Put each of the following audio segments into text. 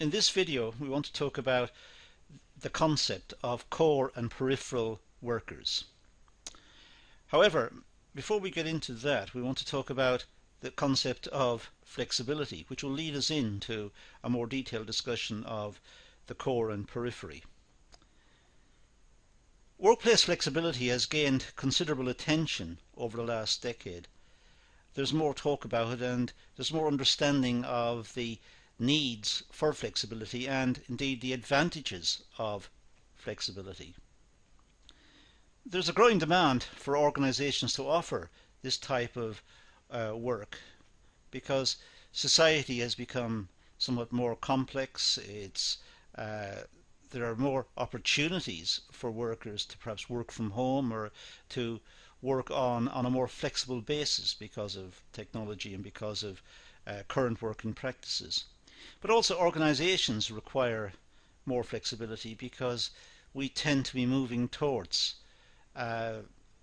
In this video we want to talk about the concept of core and peripheral workers. However, before we get into that, we want to talk about the concept of flexibility, which will lead us into a more detailed discussion of the core and periphery. Workplace flexibility has gained considerable attention over the last decade. There's more talk about it, and there's more understanding of the needs for flexibility and indeed the advantages of flexibility. There's a growing demand for organizations to offer this type of work because society has become somewhat more complex. There are more opportunities for workers to perhaps work from home or to work on a more flexible basis because of technology and because of current working practices. But also organizations require more flexibility because we tend to be moving towards a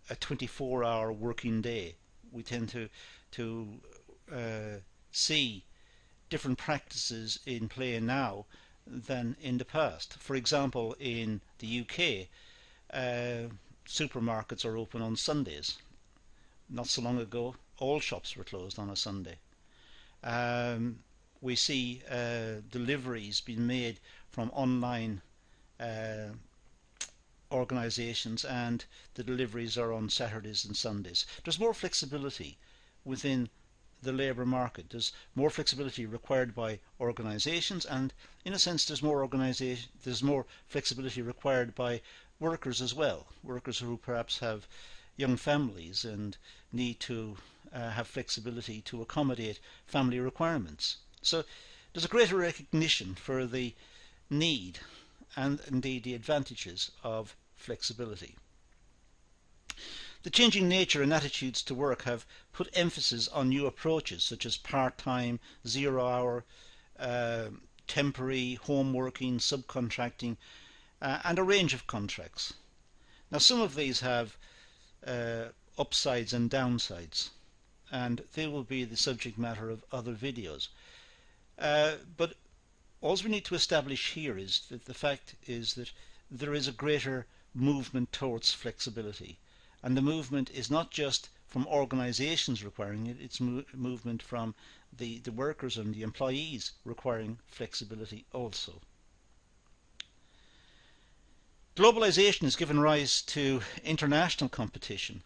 24-hour working day. We tend to see different practices in play now than in the past. For example, in the UK, supermarkets are open on Sundays. Not so long ago, all shops were closed on a Sunday. We see deliveries being made from online organizations, and the deliveries are on Saturdays and Sundays. There's more flexibility within the labour market. There's more flexibility required by organizations, and in a sense there's more flexibility required by workers as well. Workers who perhaps have young families and need to have flexibility to accommodate family requirements. So there's a greater recognition for the need and indeed the advantages of flexibility. The changing nature and attitudes to work have put emphasis on new approaches such as part-time, zero-hour, temporary, home working, subcontracting, and a range of contracts. Now, some of these have upsides and downsides, and they will be the subject matter of other videos. But all we need to establish here is that the fact is that there is a greater movement towards flexibility, and the movement is not just from organizations requiring it, it's movement from the workers and the employees requiring flexibility also. Globalization has given rise to international competition.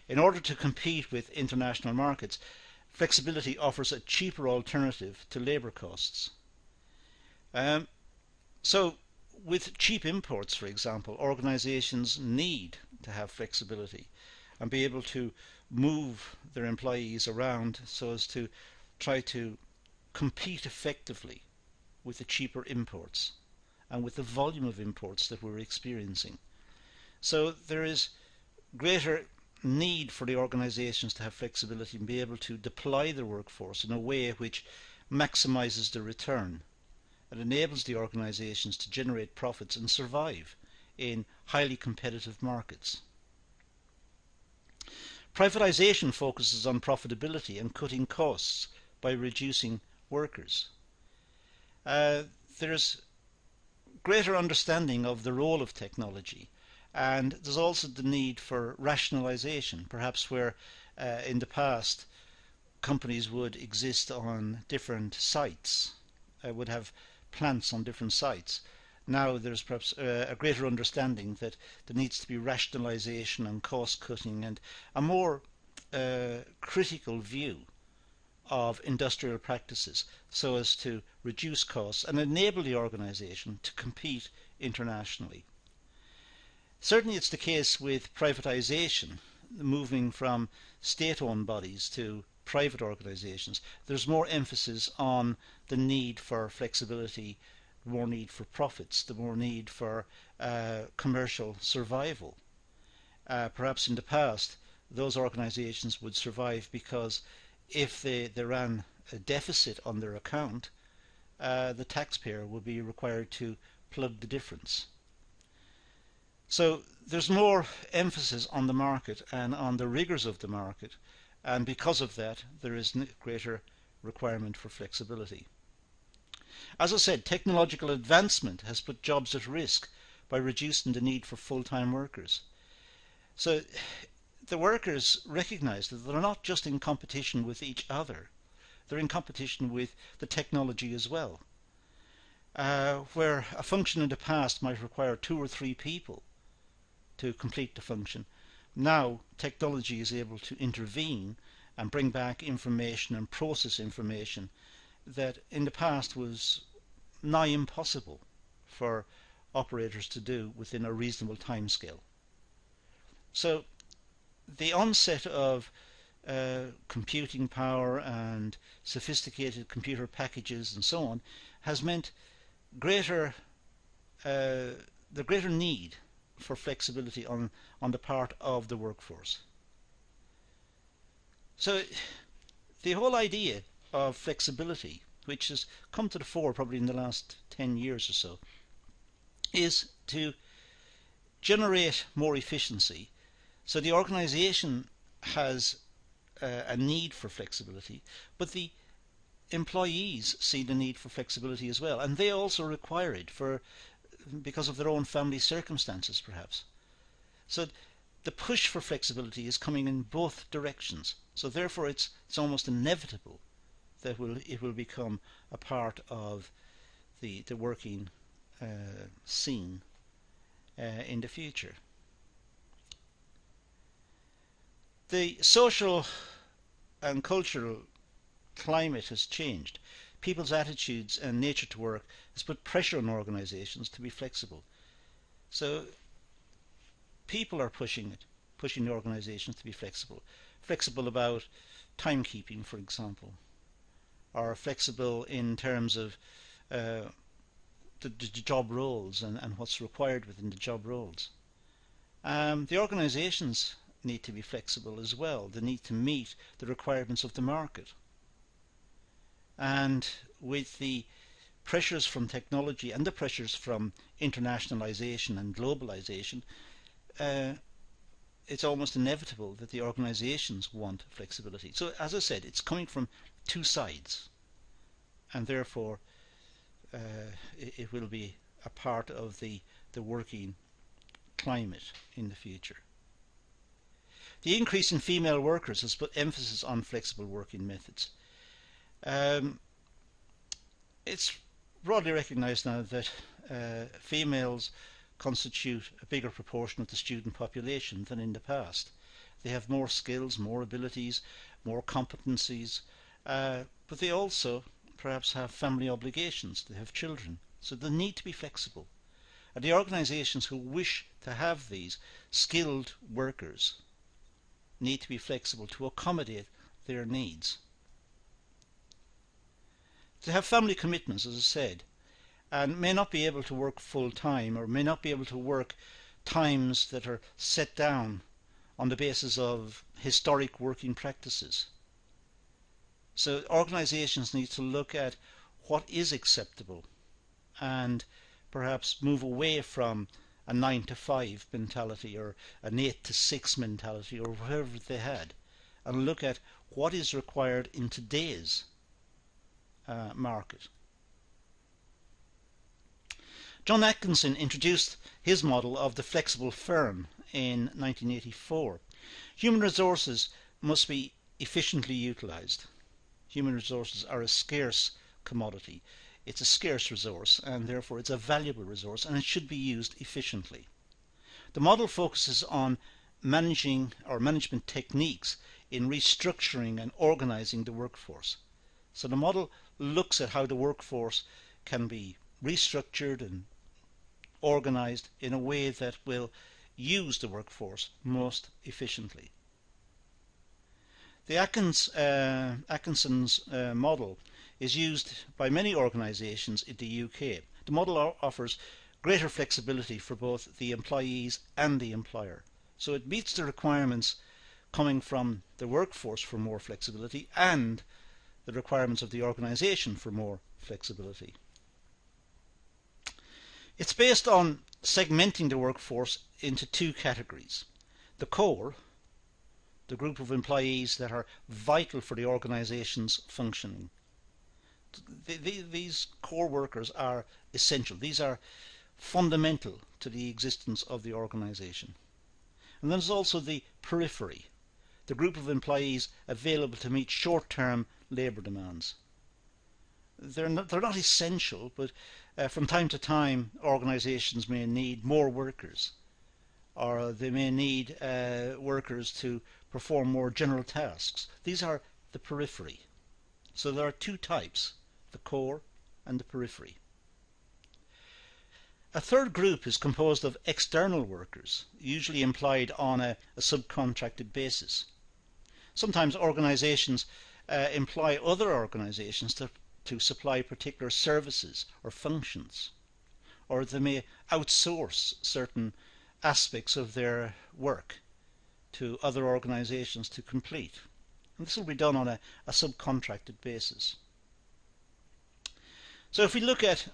In order to compete with international markets, flexibility offers a cheaper alternative to labour costs. So with cheap imports, for example, organizations need to have flexibility and be able to move their employees around so as to try to compete effectively with the cheaper imports and with the volume of imports that we're experiencing. So there is greater need for the organizations to have flexibility and be able to deploy their workforce in a way which maximizes the return and enables the organizations to generate profits and survive in highly competitive markets. Privatization focuses on profitability and cutting costs by reducing workers. There's greater understanding of the role of technology, and there's also the need for rationalization, perhaps where in the past companies would exist on different sites, would have plants on different sites. Now there's perhaps a greater understanding that there needs to be rationalization and cost cutting and a more critical view of industrial practices so as to reduce costs and enable the organization to compete internationally. Certainly it's the case with privatization, moving from state-owned bodies to private organizations. There's more emphasis on the need for flexibility, more need for profits, the more need for commercial survival. Perhaps in the past those organizations would survive because if they ran a deficit on their account, the taxpayer would be required to plug the difference. So there's more emphasis on the market and on the rigors of the market, and because of that there is greater requirement for flexibility. As I said, technological advancement has put jobs at risk by reducing the need for full-time workers. So the workers recognise that they're not just in competition with each other, they're in competition with the technology as well. Where a function in the past might require 2 or 3 people to complete the function, now technology is able to intervene and bring back information and process information that in the past was nigh impossible for operators to do within a reasonable timescale. So the onset of computing power and sophisticated computer packages and so on has meant the greater need for flexibility on the part of the workforce. So the whole idea of flexibility, which has come to the fore probably in the last 10 years or so, is to generate more efficiency. So the organisation has a need for flexibility, but the employees see the need for flexibility as well, and they also require it because of their own family circumstances perhaps. So the push for flexibility is coming in both directions, so therefore it's almost inevitable that it will become a part of the working scene in the future. The social and cultural climate has changed. People's attitudes and nature to work has put pressure on organisations to be flexible. So people are pushing the organisations to be flexible about timekeeping, for example, or flexible in terms of the job roles and what's required within the job roles. The organisations need to be flexible as well. They need to meet the requirements of the market. And with the pressures from technology and the pressures from internationalization and globalization, it's almost inevitable that the organizations want flexibility. So as I said, it's coming from two sides, and therefore it will be a part of the working climate in the future. The increase in female workers has put emphasis on flexible working methods. It's broadly recognised now that females constitute a bigger proportion of the student population than in the past. They have more skills, more abilities, more competencies, but they also perhaps have family obligations. They have children, so they need to be flexible. And the organisations who wish to have these skilled workers need to be flexible to accommodate their needs. They have family commitments, as I said, and may not be able to work full time, or may not be able to work times that are set down on the basis of historic working practices. So organisations need to look at what is acceptable and perhaps move away from a 9 to 5 mentality or an 8 to 6 mentality or whatever they had, and look at what is required in today's market. John Atkinson introduced his model of the flexible firm in 1984. Human resources must be efficiently utilised. Human resources are a scarce commodity. It's a scarce resource, and therefore it's a valuable resource, and it should be used efficiently. The model focuses on managing or management techniques in restructuring and organising the workforce. So the model looks at how the workforce can be restructured and organised in a way that will use the workforce most efficiently. The Atkinson's model is used by many organisations in the UK. The model offers greater flexibility for both the employees and the employer. So it meets the requirements coming from the workforce for more flexibility and the requirements of the organisation for more flexibility. It's based on segmenting the workforce into two categories. The core, the group of employees that are vital for the organisation's functioning. These core workers are essential. These are fundamental to the existence of the organization. And then there's also the periphery, the group of employees available to meet short-term labour demands. They're not essential, but from time to time organizations may need more workers, or they may need workers to perform more general tasks. These are the periphery. So there are two types, the core and the periphery. A third group is composed of external workers, usually employed on a subcontracted basis. Sometimes organizations employ other organizations to supply particular services or functions, or they may outsource certain aspects of their work to other organizations to complete. And this will be done on a subcontracted basis. So if we look at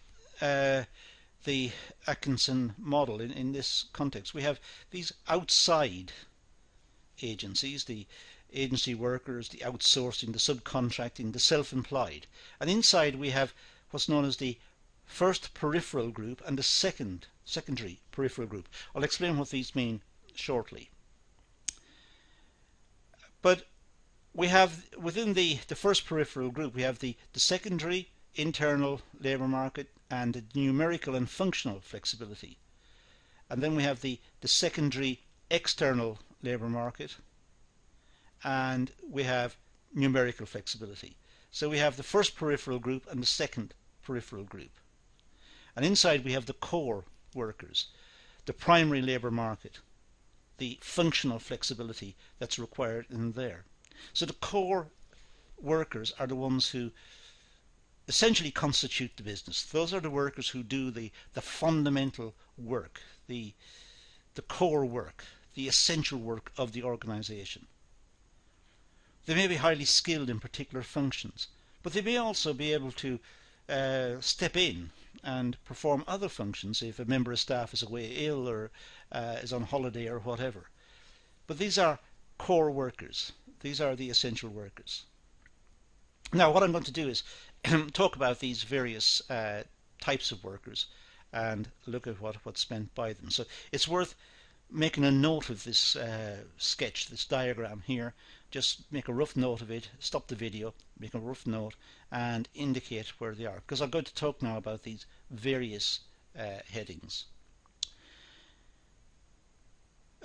the Atkinson model in this context, we have these outside agencies, the agency workers, the outsourcing, the subcontracting, the self-employed. And inside we have what's known as the first peripheral group and the secondary peripheral group. I'll explain what these mean shortly. But we have within the first peripheral group, we have the secondary internal labour market and the numerical and functional flexibility. And then we have the secondary external labour market, and we have numerical flexibility. So we have the first peripheral group and the second peripheral group. And inside we have the core workers, the primary labour market, the functional flexibility that's required in there. So the core workers are the ones who essentially constitute the business. Those are the workers who do the fundamental work, the core work, the essential work of the organization. They may be highly skilled in particular functions, but they may also be able to step in and perform other functions if a member of staff is away ill or is on holiday or whatever. But these are core workers. These are the essential workers. Now what I'm going to do is talk about these various types of workers and look at what's meant by them. So it's worth making a note of this sketch, this diagram here. Just make a rough note of it, stop the video, make a rough note and indicate where they are, because I'm going to talk now about these various headings.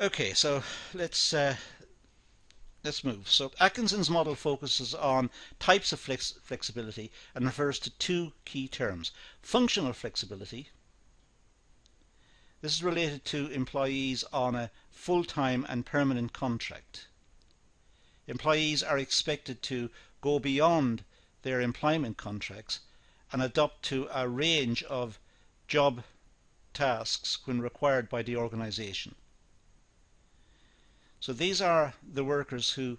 Okay, so let's move. So Atkinson's model focuses on types of flexibility and refers to two key terms. Functional flexibility. This is related to employees on a full-time and permanent contract. Employees are expected to go beyond their employment contracts and adapt to a range of job tasks when required by the organization. So these are the workers who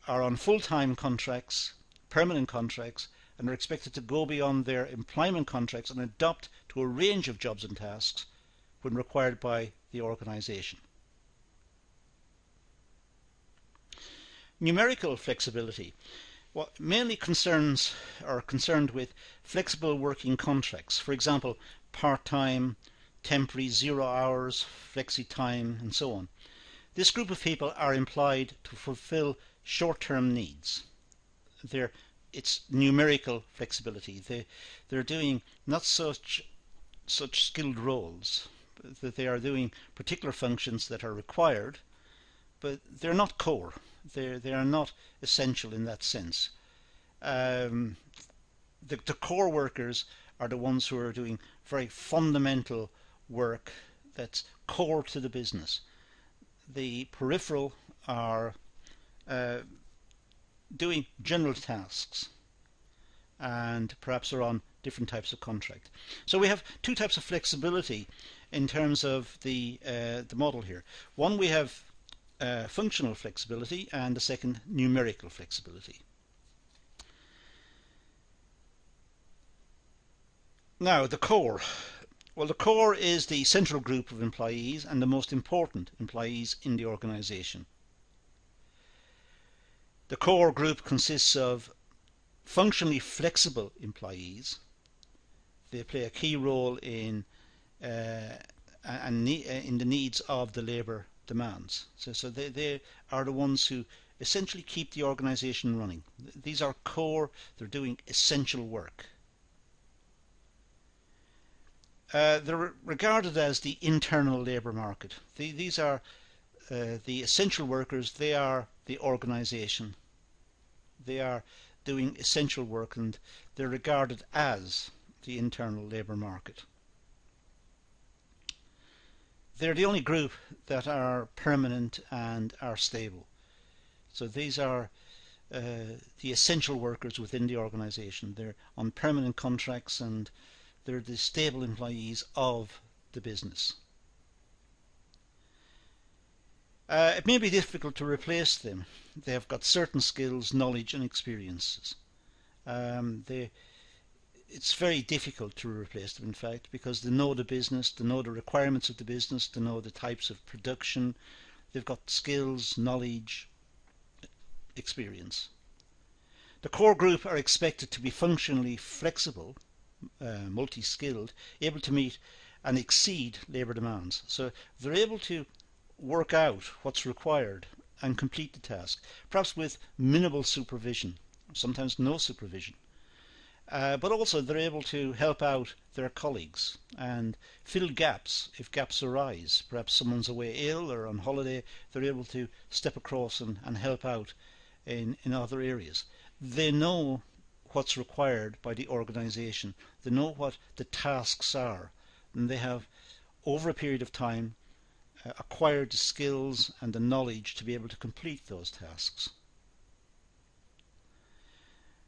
are on full-time contracts, permanent contracts, and are expected to go beyond their employment contracts and adapt to a range of jobs and tasks when required by the organization. Numerical flexibility mainly concerned with flexible working contracts, for example part-time, temporary, 0 hours, flexi-time and so on. This group of people are employed to fulfill short-term needs. It's numerical flexibility. They're doing not such skilled roles, that they are doing particular functions that are required, but they're not core. They are not essential in that sense. The core workers are the ones who are doing very fundamental work that's core to the business. The peripheral are doing general tasks and perhaps are on different types of contract. So we have two types of flexibility in terms of the model here. One, we have functional flexibility, and the second, numerical flexibility. Now the core. Well, the core is the central group of employees and the most important employees in the organization. The core group consists of Functionally flexible employees, they play a key role in in the needs of the labour demands. So they are the ones who essentially keep the organisation running. These are core, they're doing essential work. They're regarded as the internal labour market. These are the essential workers, they are the organisation. They are doing essential work and they're regarded as the internal labour market. They're the only group that are permanent and are stable. So these are the essential workers within the organisation. They're on permanent contracts and they're the stable employees of the business. It may be difficult to replace them. They have got certain skills, knowledge and experiences. It's very difficult to replace them, in fact, because they know the business, they know the requirements of the business, they know the types of production, they've got skills, knowledge, experience. The core group are expected to be functionally flexible, multi-skilled, able to meet and exceed labour demands. So they're able to work out what's required and complete the task, perhaps with minimal supervision, sometimes no supervision. But also they're able to help out their colleagues and fill gaps if gaps arise. Perhaps someone's away ill or on holiday, they're able to step across and help out in other areas. They know what's required by the organisation. They know what the tasks are, and they have, over a period of time, acquired the skills and the knowledge to be able to complete those tasks.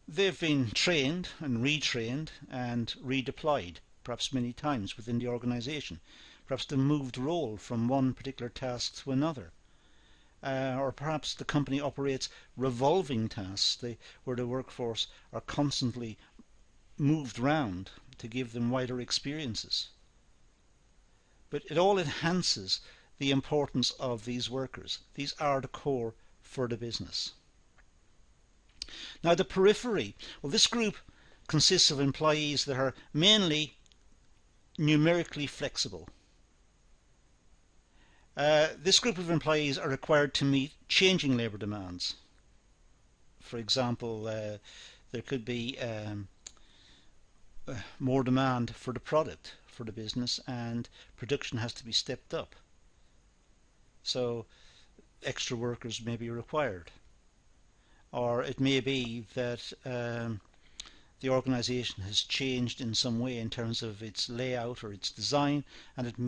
They've been trained and retrained and redeployed, perhaps many times within the organisation. Perhaps they've moved role from one particular task to another. Or perhaps the company operates revolving tasks where the workforce are constantly moved round to give them wider experiences. But it all enhances the importance of these workers. These are the core for the business. Now the periphery, well, this group consists of employees that are mainly numerically flexible. This group of employees are required to meet changing labour demands. For example, there could be more demand for the product for the business and production has to be stepped up. So extra workers may be required. Or it may be that the organisation has changed in some way in terms of its layout or its design, and it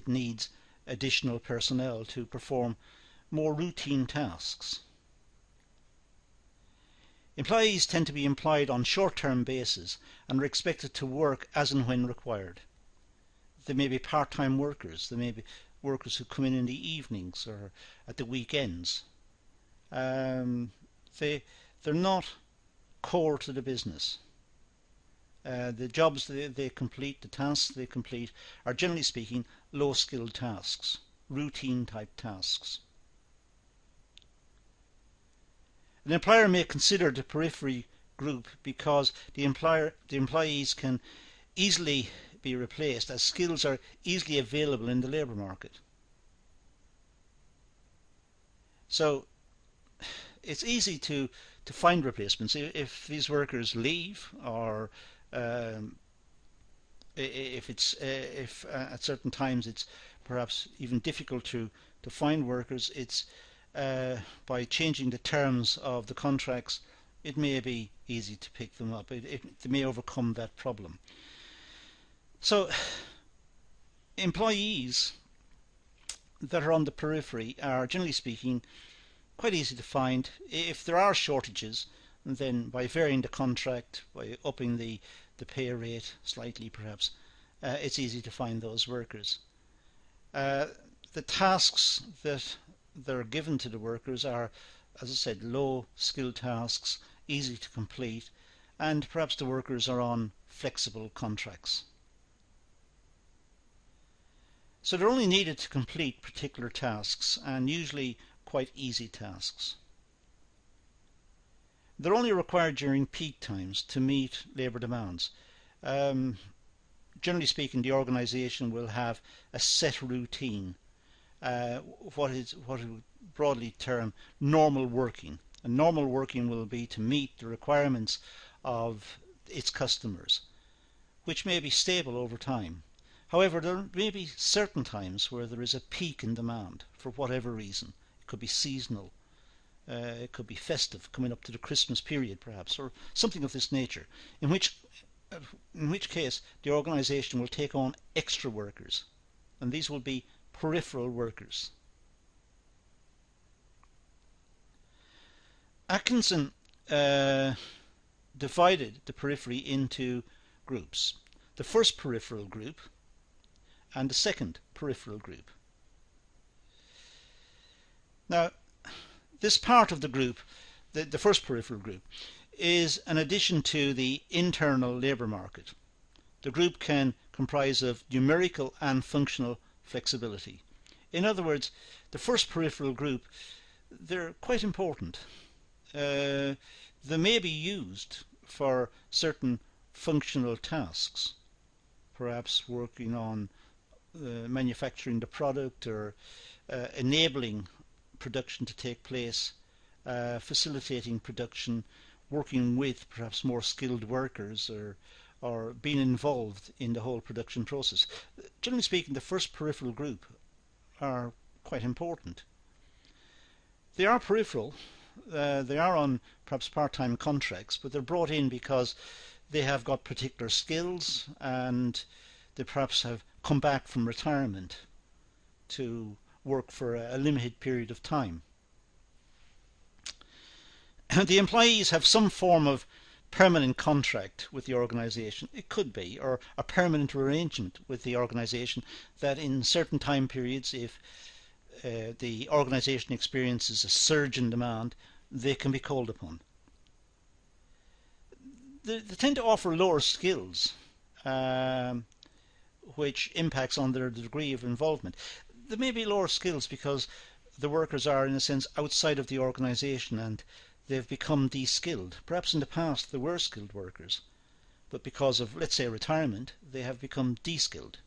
needs additional personnel to perform more routine tasks. Employees tend to be employed on short-term basis and are expected to work as and when required. They may be part-time workers, they may be workers who come in the evenings or at the weekends. They're not core to the business. The jobs they complete, the tasks they complete, are generally speaking low-skilled tasks, routine type tasks. An employer may consider the periphery group because the employees can easily be replaced as skills are easily available in the labour market. So it's easy to find replacements if these workers leave, or if at certain times it's perhaps even difficult to find workers. It's by changing the terms of the contracts, it may be easy to pick them up. They may overcome that problem. So employees that are on the periphery are, generally speaking, quite easy to find. If there are shortages, then by varying the contract, by upping the pay rate slightly perhaps, it's easy to find those workers. The tasks that they're given to the workers are, as I said, low skill tasks, easy to complete, and perhaps the workers are on flexible contracts. So they're only needed to complete particular tasks, and usually quite easy tasks. They're only required during peak times to meet labour demands. Um, Generally speaking, the organisation will have a set routine, what we broadly term normal working. And normal working will be to meet the requirements of its customers, which may be stable over time. However, there may be certain times where there is a peak in demand for whatever reason. It could be seasonal, it could be festive, coming up to the Christmas period perhaps, or something of this nature, in which case the organisation will take on extra workers, and these will be peripheral workers. Atkinson divided the periphery into groups. The first peripheral group and the second peripheral group. Now, this part of the group, the first peripheral group, is an addition to the internal labour market. The group can comprise of numerical and functional flexibility. In other words, the first peripheral group, they're quite important. They may be used for certain functional tasks, perhaps working on manufacturing the product, or enabling production to take place, facilitating production, working with perhaps more skilled workers, or being involved in the whole production process. Generally speaking, the first peripheral group are quite important. They are peripheral, they are on perhaps part-time contracts, but they're brought in because they have got particular skills, and they perhaps have come back from retirement to work for a limited period of time. The employees have some form of permanent contract with the organisation. It could be, or a permanent arrangement with the organisation, that in certain time periods, if the organisation experiences a surge in demand, they can be called upon. They tend to offer lower skills, which impacts on their degree of involvement. There may be lower skills because the workers are, in a sense, outside of the organisation, and they've become de-skilled. Perhaps in the past they were skilled workers, but because of, let's say, retirement, they have become de-skilled.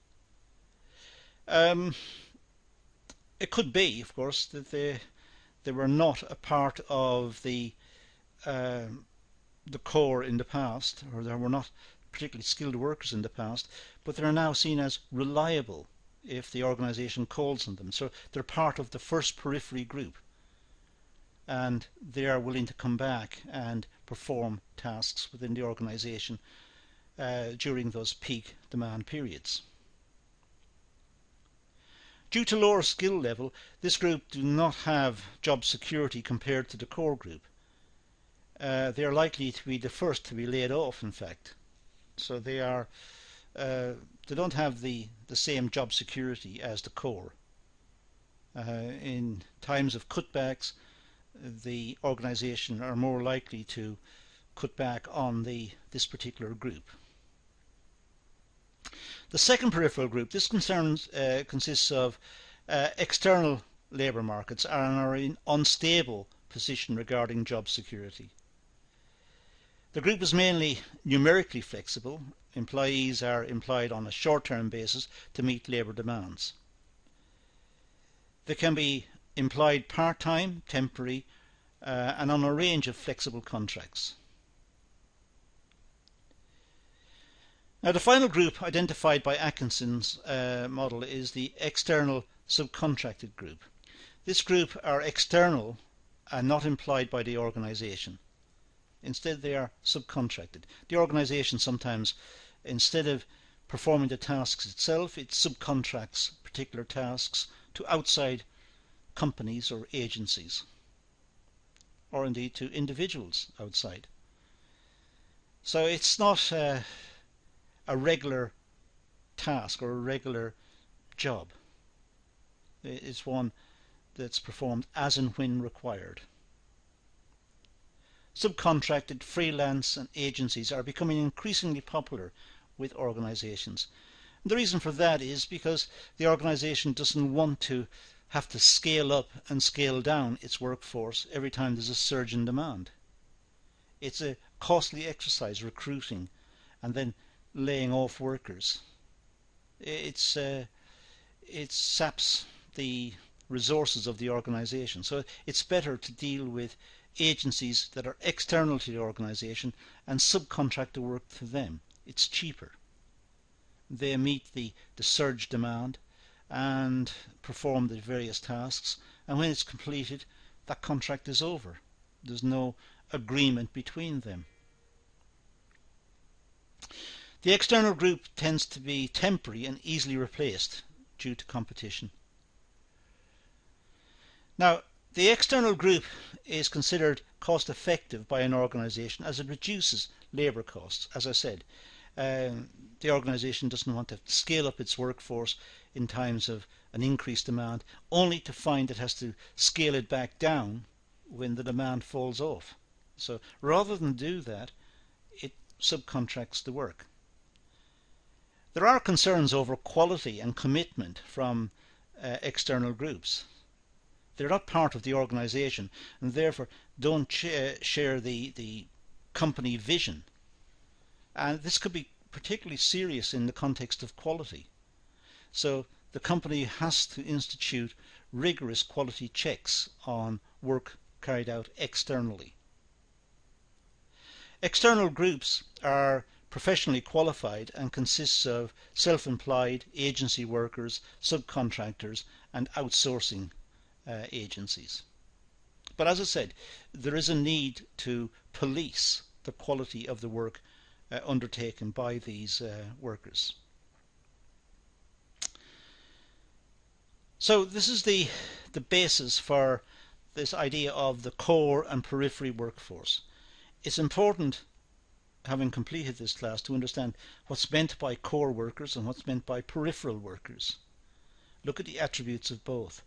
It could be, of course, that they were not a part of the core in the past, or they were not particularly skilled workers in the past, but they are now seen as reliable if the organisation calls on them. So they're part of the first periphery group, and they are willing to come back and perform tasks within the organisation during those peak demand periods. Due to lower skill level, this group do not have job security compared to the core group. They are likely to be the first to be laid off, in fact. So they don't have the same job security as the core. In times of cutbacks, the organisation are more likely to cut back on this particular group. The second peripheral group, this consists of external labour markets and are in unstable position regarding job security. The group is mainly numerically flexible. Employees are employed on a short-term basis to meet labour demands. They can be employed part-time, temporary, and on a range of flexible contracts. Now, the final group identified by Atkinson's model is the external subcontracted group. This group are external and not employed by the organisation. Instead, they are subcontracted. The organisation sometimes, instead of performing the tasks itself, it subcontracts particular tasks to outside companies or agencies, or indeed to individuals outside. So it's not a regular task or a regular job. It's one that's performed as and when required. Subcontracted, freelance and agencies are becoming increasingly popular with organisations. The reason for that is because the organisation doesn't want to have to scale up and scale down its workforce every time there's a surge in demand. It's a costly exercise recruiting and then laying off workers. It saps the resources of the organisation. So it's better to deal with agencies that are external to the organisation and subcontract the work to them. It's cheaper. They meet the surge demand and perform the various tasks, and when it's completed, that contract is over. There's no agreement between them. The external group tends to be temporary and easily replaced due to competition. Now, the external group is considered cost effective by an organisation as it reduces labour costs. As I said, the organisation doesn't want to scale up its workforce in times of an increased demand, only to find it has to scale it back down when the demand falls off. So rather than do that, it subcontracts the work. There are concerns over quality and commitment from external groups. They're not part of the organisation and therefore don't share the company vision. And this could be particularly serious in the context of quality. So the company has to institute rigorous quality checks on work carried out externally. External groups are professionally qualified and consists of self-employed, agency workers, subcontractors and outsourcing agencies. But as I said, there is a need to police the quality of the work undertaken by these workers. So this is the basis for this idea of the core and periphery workforce. It's important, having completed this class, to understand what's meant by core workers and what's meant by peripheral workers. Look at the attributes of both.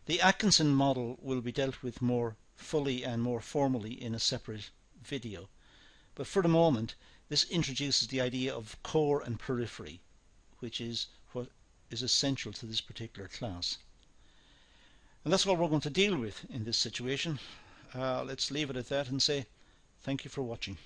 The Atkinson model will be dealt with more fully and more formally in a separate video. But for the moment, this introduces the idea of core and periphery, which is what is essential to this particular class. And that's what we're going to deal with in this situation. Let's leave it at that and say thank you for watching.